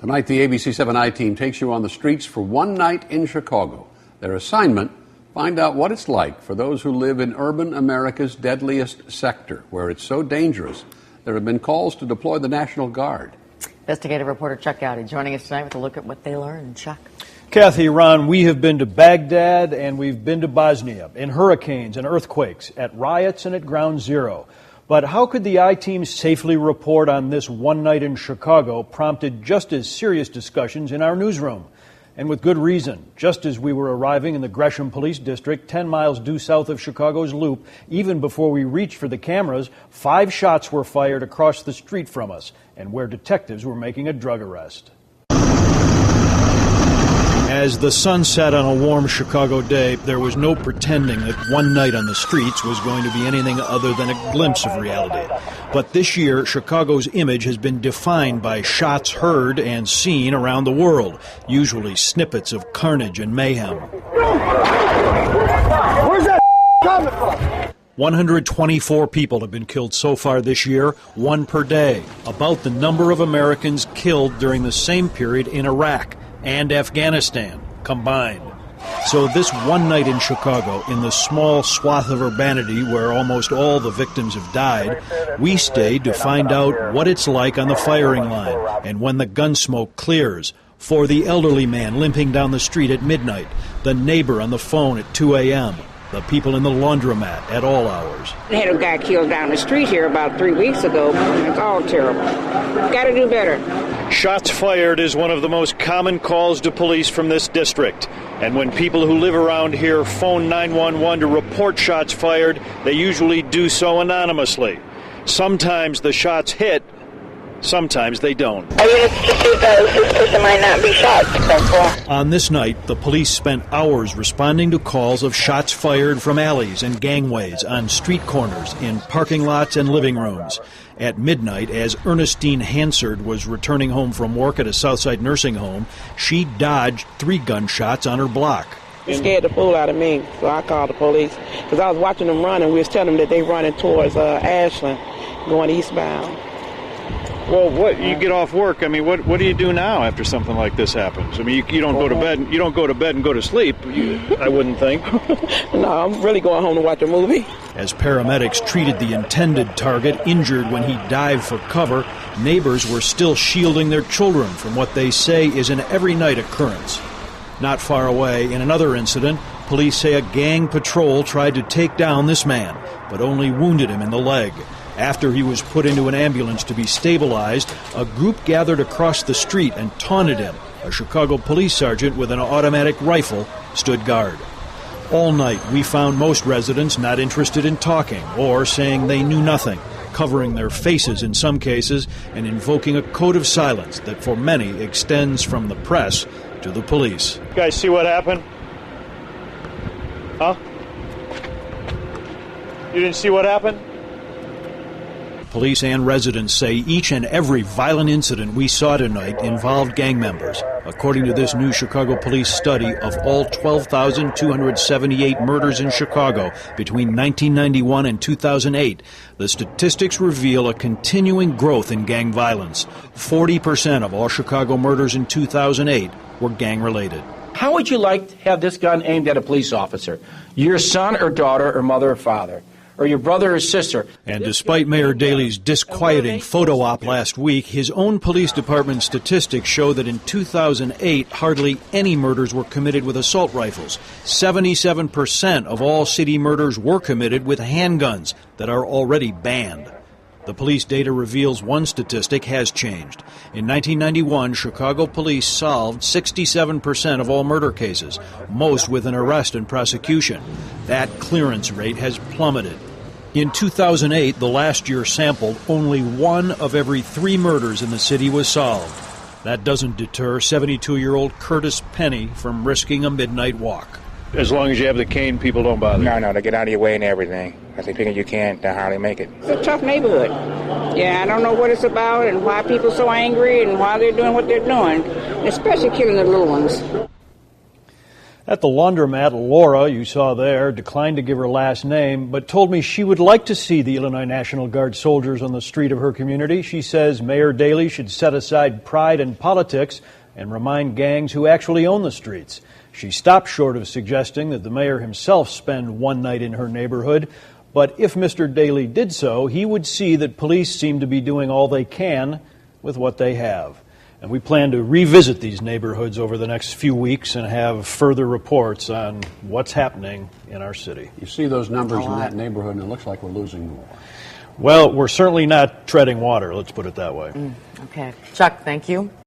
Tonight, the ABC7i team takes you on the streets for one night in Chicago. Their assignment, find out what it's like for those who live in urban America's deadliest sector, where it's so dangerous there have been calls to deploy the National Guard. Investigative reporter Chuck Gowdy joining us tonight with a look at what they learned. Chuck. Kathy, Ron, we have been to Baghdad and we've been to Bosnia, in hurricanes and earthquakes, at riots and at ground zero. But how could the I-Team safely report on this one night in Chicago prompted just as serious discussions in our newsroom? And with good reason. Just as we were arriving in the Gresham Police District, 10 miles due south of Chicago's Loop, even before we reached for the cameras, 5 shots were fired across the street from us, and where detectives were making a drug arrest. As the sun set on a warm Chicago day, there was no pretending that one night on the streets was going to be anything other than a glimpse of reality. But this year, Chicago's image has been defined by shots heard and seen around the world, usually snippets of carnage and mayhem. Where's that coming from? 124 people have been killed so far this year, 1 per day, about the number of Americans killed during the same period in Iraq and Afghanistan combined. So this one night in Chicago, in the small swath of urbanity where almost all the victims have died, we stayed to find out what it's like on the firing line and when the gun smoke clears. For the elderly man limping down the street at midnight, the neighbor on the phone at 2 a.m., the people in the laundromat at all hours. They had a guy killed down the street here about 3 weeks ago. It's all terrible. Got to do better. Shots fired is one of the most common calls to police from this district. And when people who live around here phone 911 to report shots fired, they usually do so anonymously. Sometimes the shots hit, sometimes they don't. I mean, it's just because this person might not be shot. On this night, the police spent hours responding to calls of shots fired from alleys and gangways, on street corners, in parking lots and living rooms. At midnight, as Ernestine Hansard was returning home from work at a Southside nursing home, she dodged 3 gunshots on her block. It scared the fool out of me, so I called the police. Because I was watching them run, and we was telling them that they running towards Ashland, going eastbound. Well, what you get off work? I mean, what do you do now after something like this happens? I mean, you don't go to bed. You don't go to bed and go to sleep. I wouldn't think. No, I'm really going home to watch a movie. As paramedics treated the intended target, injured when he dived for cover, neighbors were still shielding their children from what they say is an every night occurrence. Not far away, in another incident, police say a gang patrol tried to take down this man, but only wounded him in the leg. After he was put into an ambulance to be stabilized, a group gathered across the street and taunted him. A Chicago police sergeant with an automatic rifle stood guard. All night, we found most residents not interested in talking or saying they knew nothing, covering their faces in some cases and invoking a code of silence that for many extends from the press to the police. You guys see what happened? Huh? You didn't see what happened? Police and residents say each and every violent incident we saw tonight involved gang members. According to this new Chicago police study, of all 12,278 murders in Chicago between 1991 and 2008, the statistics reveal a continuing growth in gang violence. 40% of all Chicago murders in 2008 were gang-related. How would you like to have this gun aimed at a police officer? Your son or daughter or mother or father? Or your brother or sister. And despite Mayor Daley's disquieting photo op last week, his own police department statistics show that in 2008, hardly any murders were committed with assault rifles. 77% of all city murders were committed with handguns that are already banned. The police data reveals one statistic has changed. In 1991, Chicago police solved 67% of all murder cases, most with an arrest and prosecution. That clearance rate has plummeted. In 2008, the last year sampled, only 1 of every 3 murders in the city was solved. That doesn't deter 72-year-old Curtis Penny from risking a midnight walk. As long as you have the cane, people don't bother. No, they get out of your way and everything. If they think you can't, they hardly make it. It's a tough neighborhood. Yeah, I don't know what it's about and why people are so angry and why they're doing what they're doing, especially killing the little ones. At the laundromat, Laura, you saw there, declined to give her last name, but told me she would like to see the Illinois National Guard soldiers on the street of her community. She says Mayor Daley should set aside pride in politics and remind gangs who actually own the streets. She stopped short of suggesting that the mayor himself spend one night in her neighborhood, but if Mr. Daley did so, he would see that police seem to be doing all they can with what they have. And we plan to revisit these neighborhoods over the next few weeks and have further reports on what's happening in our city. You see those numbers in that neighborhood, and it looks like we're losing more. Well, we're certainly not treading water, let's put it that way. Okay. Chuck, thank you.